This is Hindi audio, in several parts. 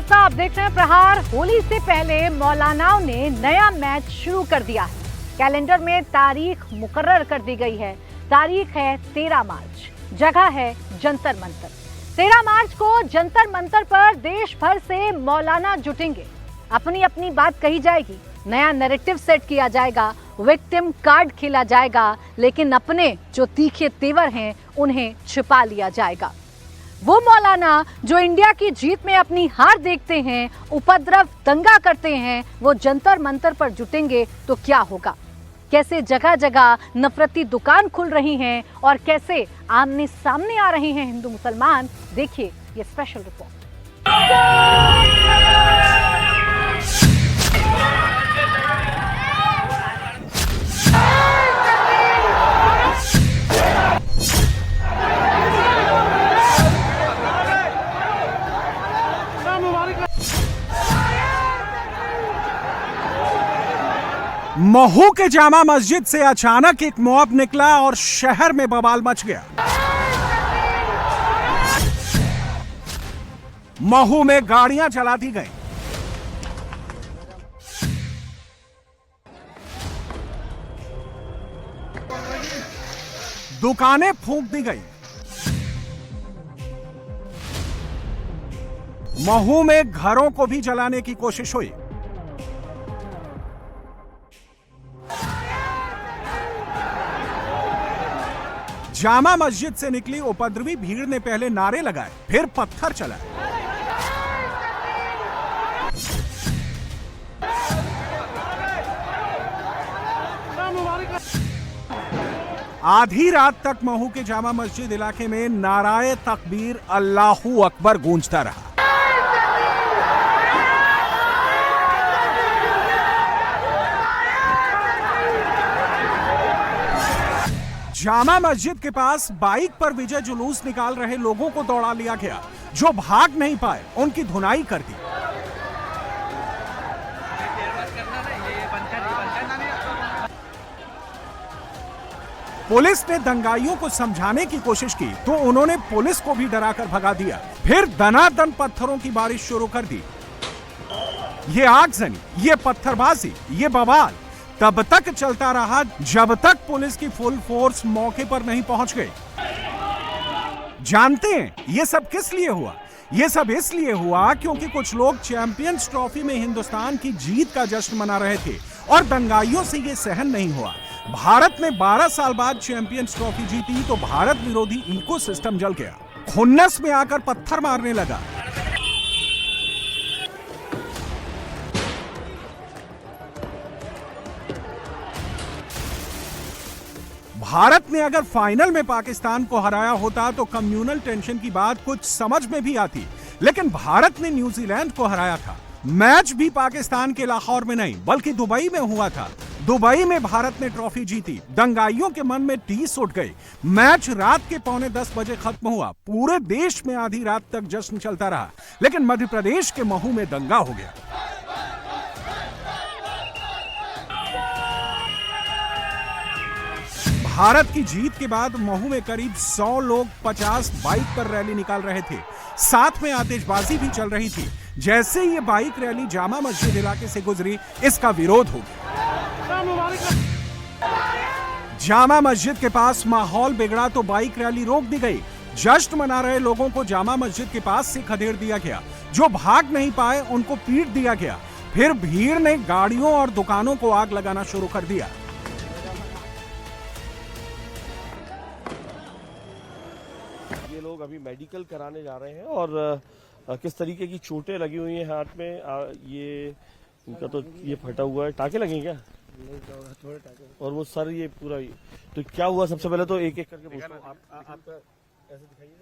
प्रताप साहब, आप देख रहे हैं प्रहार। होली से पहले मौलानाओं ने नया मैच शुरू कर दिया है। कैलेंडर में तारीख मुकर्रर कर दी गई है। तारीख है 13 मार्च, जगह है जंतर मंतर। 13 मार्च को जंतर मंतर पर देश भर से मौलाना जुटेंगे। अपनी अपनी बात कही जाएगी, नया नैरेटिव सेट किया जाएगा, विक्टिम कार्ड खेला जाएगा, लेकिन अपने जो तीखे तेवर हैं उन्हें छिपा लिया जाएगा। वो मौलाना जो इंडिया की जीत में अपनी हार देखते हैं, उपद्रव दंगा करते हैं, वो जंतर मंतर पर जुटेंगे तो क्या होगा? कैसे जगह जगह नफरती दुकान खुल रही हैं और कैसे आमने सामने आ रहे हैं हिंदू मुसलमान, देखिए ये स्पेशल रिपोर्ट। महू के जामा मस्जिद से अचानक एक मॉब निकला और शहर में बवाल मच गया। महू में गाड़ियां जला दी गई, दुकानें फूंक दी गई। महू में घरों को भी जलाने की कोशिश हुई। जामा मस्जिद से निकली उपद्रवी भीड़ ने पहले नारे लगाए, फिर पत्थर चलाए। आधी रात तक महू के जामा मस्जिद इलाके में नाराए तकबीर अल्लाहू अकबर गूंजता रहा। जामा मस्जिद के पास बाइक पर विजय जुलूस निकाल रहे लोगों को दौड़ा लिया गया। जो भाग नहीं पाए उनकी धुनाई कर दी। पुलिस ने दंगाइयों को समझाने की कोशिश की तो उन्होंने पुलिस को भी डराकर भगा दिया। फिर दनादन पत्थरों की बारिश शुरू कर दी। ये आगजनी, ये पत्थरबाजी, ये बवाल तब तक चलता रहा जब तक पुलिस की फुल फोर्स मौके पर नहीं पहुंच गई। जानते हैं ये सब किस लिए हुआ? ये सब इसलिए हुआ क्योंकि कुछ लोग चैंपियंस ट्रॉफी में हिंदुस्तान की जीत का जश्न मना रहे थे और दंगाइयों से ये सहन नहीं हुआ। भारत ने 12 साल बाद चैंपियंस ट्रॉफी जीती तो भारत विरोधी इकोसिस्टम जल गया, खुन्नस में आकर पत्थर मारने लगा। भारत ने अगर फाइनल में पाकिस्तान को हराया होता तो कम्युनल टेंशन की बात कुछ समझ में भी आती, लेकिन भारत ने न्यूजीलैंड को हराया था। मैच भी पाकिस्तान के लाहौर में नहीं बल्कि दुबई में हुआ था। दुबई में भारत ने ट्रॉफी जीती। दंगाइयों के मन में टीस उठ गई। मैच रात के 9:45 बजे खत्म हुआ। पूरे देश में आधी रात तक जश्न चलता रहा, लेकिन मध्य प्रदेश के महू में दंगा हो गया। भारत की जीत के बाद महू में करीब 100 लोग 50 बाइक पर रैली निकाल रहे थे। साथ में आतिशबाजी भी चल रही थी। जैसे ये बाइक रैली जामा मस्जिद इलाके से गुजरी, इसका विरोध हो गया। जामा मस्जिद के पास माहौल बिगड़ा तो बाइक रैली रोक दी गई। जश्न मना रहे लोगों को जामा मस्जिद के पास से खदेड़ दिया गया। जो भाग नहीं पाए उनको पीट दिया गया। फिर भीड़ ने गाड़ियों और दुकानों को आग लगाना शुरू कर दिया। लोग अभी मेडिकल कराने जा रहे हैं और किस तरीके की चोटें लगी हुई हैं हाथ में। ये इनका तो ये फटा हुआ है। टाके लगे क्या? थोड़े टाके। और वो सर ये पूरा तो क्या हुआ? सबसे पहले तो एक एक करके पूछो। आपका ऐसे दिखाइए।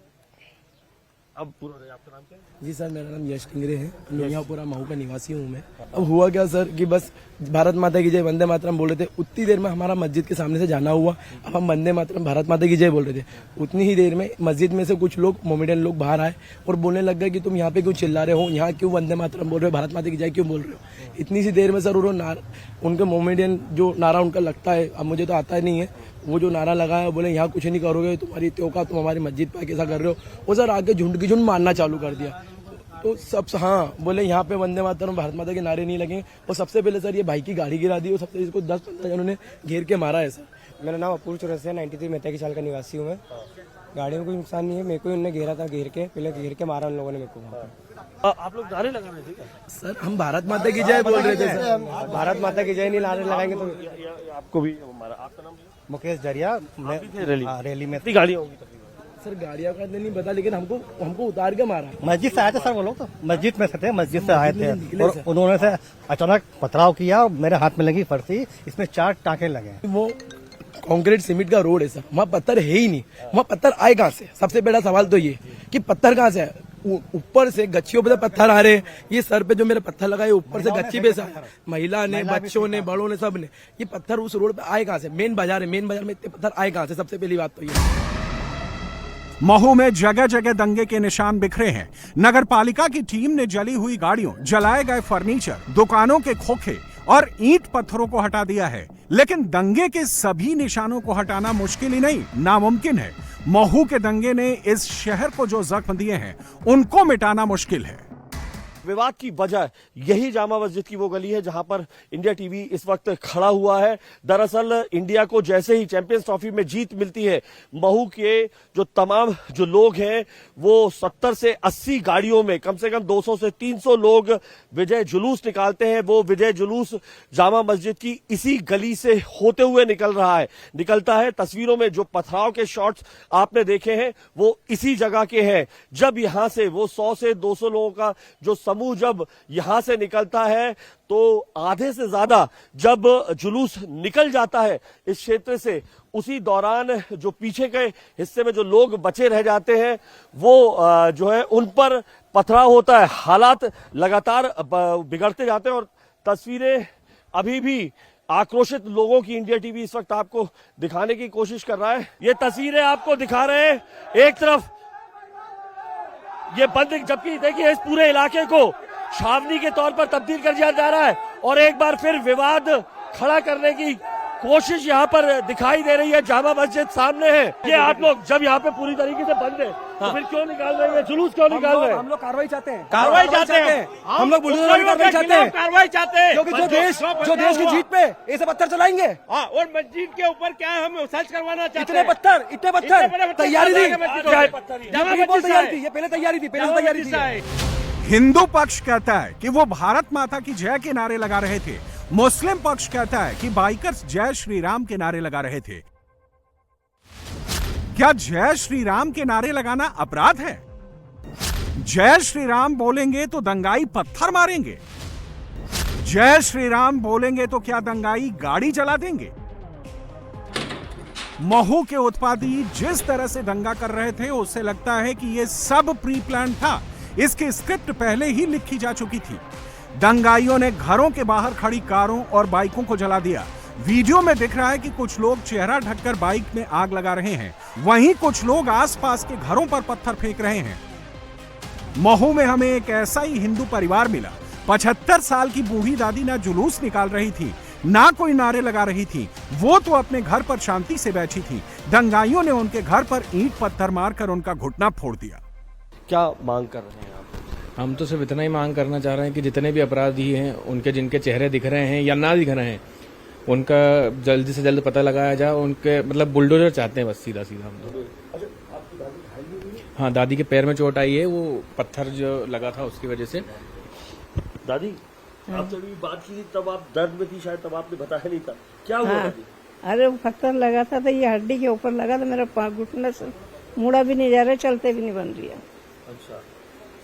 अब पूरा आपका नाम क्या है? जी सर, मेरा नाम यश टिंगरे है। लोहियापुरा महू का निवासी हूँ मैं। अब हुआ क्या सर कि बस भारत माता की जय वंदे मातरम बोल रहे थे। उतनी देर में हमारा मस्जिद के सामने से जाना हुआ। अब हम वंदे मातरम भारत माता की जय बोल रहे थे। उतनी ही देर में मस्जिद में से कुछ लोग मोमेडियन लोग बाहर आए और बोलने लग गए कि तुम यहाँ पे क्यों चिल्ला रहे हो, यहाँ क्यों वंदे मातरम बोल रहे हो, भारत माता की जय क्यों बोल रहे हो। इतनी सी देर में सर उनके मोमेडियन जो नारा उनका लगता है, अब मुझे तो आता ही नहीं है, वो जो नारा लगाया बोले यहाँ कुछ नहीं करोगे, तुम्हारी त्योका, तुम हमारी मस्जिद पे कैसा कर रहे हो। वो सर आगे झुंड की झुंड मारना चालू कर दिया। तो सब हाँ बोले यहाँ पे वंदे मातरम भारत माता के नारे नहीं लगे। और सबसे पहले सर ये भाई की गाड़ी गिरा दी और सबसे इसको 10-15 जनों ने घेर के मारा है सर। मेरा नाम अपूर्व चौरसिया 93 मेहता की साल का निवासी हूँ मैं। गाड़ी में कोई नुकसान नहीं है, मेरे को उन्होंने घेरा था, पहले घेर के मारा उन लोगों ने मेरे को। आप लोग नारे लगा रहे थे क्या? सर हम भारत माता की जय बोल रहे थे सर। भारत माता की जय नहीं नारे लगाएंगे तो आपको भी हमारा, आपका नाम? मुकेश जरिया। रैली में कितनी गाड़ियाँ होंगी तकरीबन? सर गाड़ियों का नहीं पता, लेकिन हमको उतार के मारा। मस्जिद से आए थे सर वो लोग, तो मस्जिद में थे, मस्जिद से आए थे और उन्होंने से अचानक पथराव किया और मेरे हाथ में लगी फर्सी, इसमें 4 टाँके लगे। वो कंक्रीट सीमेंट का रोड है सर, वहाँ पत्थर है ही नहीं। वहाँ पत्थर आए कहाँ से? सबसे बड़ा सवाल तो ये कि पत्थर कहाँ से है? ऊपर से गच्चियों पे पत्थर आ रहे हैं। ये सर पे जो मेरे पत्थर लगाए ऊपर से गच्ची पे से महिला ने, बच्चों ने, बड़ों ने, सब ने। ये पत्थर उस रोड पे आए कहाँ से? मेन बाजार है, मेन बाजार में इतने पत्थर आए कहाँ से? सबसे पहली बात तो ये। महू में जगह जगह दंगे के निशान बिखरे हैं। नगर पालिका की टीम ने जली हुई गाड़ियों, जलाए गए फर्नीचर, दुकानों के खोखे और ईंट पत्थरों को हटा दिया है। लेकिन दंगे के सभी निशानों को हटाना मुश्किल ही नहीं, नामुमकिन है। महू के दंगे ने इस शहर को जो जख्म दिए हैं, उनको मिटाना मुश्किल है। विवाद की वजह यही जामा मस्जिद की वो गली है जहां पर इंडिया टीवी इस वक्त खड़ा हुआ है। दरअसल इंडिया को जैसे ही चैंपियंस ट्रॉफी में जीत मिलती है, महू के जो तमाम जो लोग हैं वो 70 से 80 गाड़ियों में कम से कम 200 से 300 लोग विजय जुलूस निकालते हैं। वो विजय जुलूस जामा मस्जिद की इसी गली से होते हुए निकलता है। तस्वीरों में जो पथराव के शॉट्स आपने देखे हैं वो इसी जगह के हैं। जब यहां से वो 100 से 200 लोगों का जो समूह जब यहां से निकलता है तो आधे से ज्यादा जब जुलूस निकल जाता है इस क्षेत्र से, उसी दौरान जो पीछे के हिस्से में जो लोग बचे रह जाते हैं वो जो है उन पर पथराव होता है। हालात लगातार बिगड़ते जाते हैं और तस्वीरें अभी भी आक्रोशित लोगों की इंडिया टीवी इस वक्त आपको दिखाने की कोशिश कर रहा है। ये तस्वीरें आपको दिखा रहे हैं, एक तरफ ये बंद, जबकि देखिए इस पूरे इलाके को छावनी के तौर पर तब्दील कर दिया जा रहा है और एक बार फिर विवाद खड़ा करने की कोशिश यहाँ पर दिखाई दे रही है। जामा मस्जिद सामने है। ये आप लोग जब यहाँ पे पूरी तरीके से बंद है तो फिर क्यों निकाल रहे हैं जुलूस? क्यों निकाल रहे हैं? हम लोग कार्रवाई चाहते हैं, हम लोग बुलडोजर कार्रवाई चाहते हैं क्योंकि जो देश की जीत पे ऐसे पत्थर चलाएंगे। और मस्जिद के ऊपर क्या है, हम सर्च करवाना चाहते इतने हैं। पत्थर तैयारी थी, थी, ये पहले तैयारी थी। हिंदू पक्ष कहता है कि वो भारत माता की जय के नारे लगा रहे थे। मुस्लिम पक्ष कहता है कि बाइकर्स जय श्री राम के नारे लगा रहे थे। क्या जय श्री राम के नारे लगाना अपराध है? जय श्री राम बोलेंगे तो दंगाई पत्थर मारेंगे? जय श्री राम बोलेंगे तो क्या दंगाई गाड़ी जला देंगे? महू के उत्पादी जिस तरह से दंगा कर रहे थे, उससे लगता है कि यह सब प्री प्लान था। इसकी स्क्रिप्ट पहले ही लिखी जा चुकी थी। दंगाइयों ने घरों के बाहर खड़ी कारों और बाइकों को जला दिया। वीडियो में दिख रहा है कि कुछ लोग चेहरा ढककर बाइक में आग लगा रहे हैं, वहीं कुछ लोग आसपास के घरों पर पत्थर फेंक रहे हैं। महू में हमें एक ऐसा ही हिंदू परिवार मिला। 75 साल की बूढ़ी दादी ना जुलूस निकाल रही थी, ना कोई नारे लगा रही थी। वो तो अपने घर पर शांति से बैठी थी। दंगाइयों ने उनके घर पर ईंट पत्थर मारकर उनका घुटना फोड़ दिया। क्या मांग कर रहे हैं आप? हम तो सिर्फ इतना ही मांग करना चाह रहे हैं कि जितने भी अपराधी हैं उनके जिनके चेहरे दिख रहे हैं या ना दिख रहे हैं, उनका जल्दी से जल्द पता लगाया जाए। उनके मतलब बुलडोजर चाहते हैं बस, सीधा सीधा हम तो। हाँ, दादी के पैर में चोट आई है, वो पत्थर जो लगा था उसकी वजह से। दादी आप जब बात की थी तब आप दर्द में थी शायद, तब आपने बताया नहीं था, क्या हुआ दादी? अरे वो पत्थर लगा था तो ये हड्डी के ऊपर लगा था, मेरा पाँव घुटना से मुड़ा भी नहीं जा रहा, चलते भी नहीं बन रही है। अच्छा,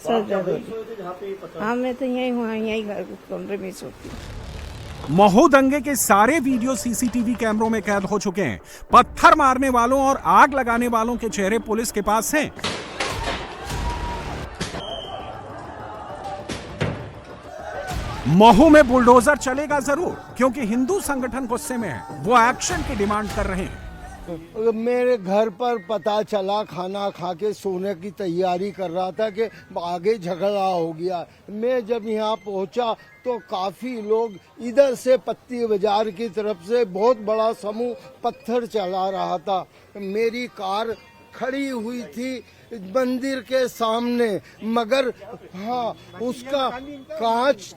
सर ज्यादा। जहाँ पे पत्थर? हाँ, मैं तो यही हूँ, यही घर कमरे में सोती हूँ। महू दंगे के सारे वीडियो सीसीटीवी कैमरों में कैद हो चुके हैं। पत्थर मारने वालों और आग लगाने वालों के चेहरे पुलिस के पास हैं। महू में बुलडोजर चलेगा जरूर, क्योंकि हिंदू संगठन गुस्से में है। वो एक्शन की डिमांड कर रहे हैं। मेरे घर पर पता चला, खाना खा के सोने की तैयारी कर रहा था कि आगे झगड़ा हो गया। मैं जब यहाँ पहुँचा तो काफ़ी लोग इधर से पत्ती बाजार की तरफ से बहुत बड़ा समूह पत्थर चला रहा था। मेरी कार खड़ी हुई थी मंदिर के सामने, मगर हाँ उसका कांच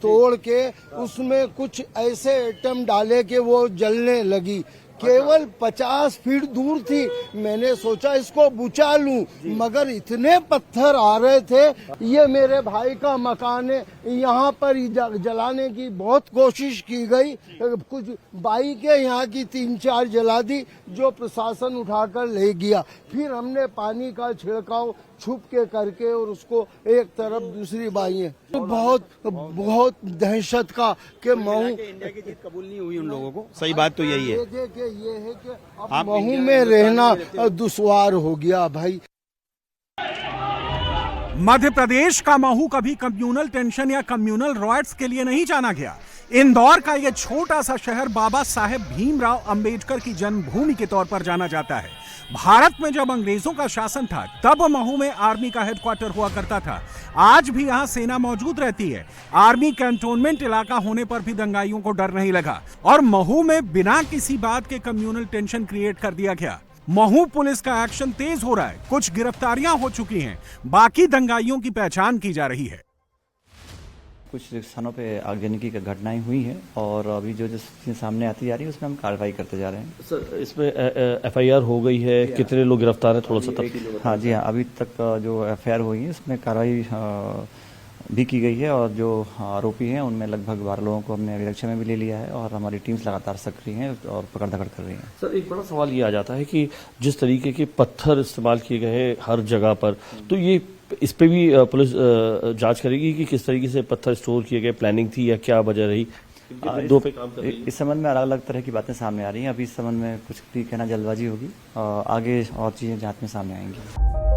तोड़ के उसमें कुछ ऐसे एटम डाले कि वो जलने लगी। केवल 50 फीट दूर थी। मैंने सोचा इसको बुझा लूं, मगर इतने पत्थर आ रहे थे। ये मेरे भाई का मकान है, यहाँ पर जलाने की बहुत कोशिश की गई। कुछ बाइकें यहाँ की 3-4 जला दी, जो प्रशासन उठाकर ले गया। फिर हमने पानी का छिड़काव छुप के करके और उसको एक तरफ दूसरी बाइयां, तो बहुत दहशत का कि महू इंडिया की जीत कबूल नहीं हुई उन लोगों को। सही बात तो यही है। ये है कि अब महू में रहना दुश्वार हो गया भाई। मध्य प्रदेश का महू कभी कम्युनल टेंशन या कम्युनल रॉयट्स के लिए नहीं जाना गया। इंदौर का यह छोटा सा शहर बाबा साहेब भीमराव अंबेडकर की जन्मभूमि के तौर पर जाना जाता है। भारत में जब अंग्रेजों का शासन था तब महू में आर्मी का हेडक्वार्टर हुआ करता था। आज भी यहां सेना मौजूद रहती है। आर्मी कैंटोनमेंट इलाका होने पर भी दंगाइयों को डर नहीं लगा और महू में बिना किसी बात के कम्युनल टेंशन क्रिएट कर दिया गया। महू पुलिस का एक्शन तेज हो रहा है, कुछ गिरफ्तारियां हो चुकी हैं, बाकी दंगाइयों की पहचान की जा रही है। कुछ स्थानों पे आगजनी की घटनाएं हुई हैं और अभी जो चीज़ें सामने आती जा रही है उसमें हम कार्रवाई करते जा रहे हैं। सर, इसमें FIR हो गई है, कितने लोग गिरफ्तार हैं, थोड़ा सा हाँ जी हाँ, अभी तक जो FIR हुई है उसमें कार्रवाई भी की गई है और जो आरोपी हैं उनमें लगभग 12 लोगों को हमने अभिरक्षा में भी ले लिया है और हमारी टीम्स लगातार सक्रिय हैं और पकड़ धकड़ कर रही हैं। सर, एक बड़ा सवाल ये आ जाता है कि जिस तरीके के पत्थर इस्तेमाल किए गए हैं हर जगह पर, तो ये इस पे भी पुलिस जांच करेगी कि किस तरीके से पत्थर स्टोर किए गए, प्लानिंग थी या क्या वजह रही? दो पे काम कर रही है। इस संबंध में अलग अलग तरह की बातें सामने आ रही हैं। अभी इस संबंध में कुछ भी कहना जल्दबाजी होगी, आगे और चीजें जांच में सामने आएंगी।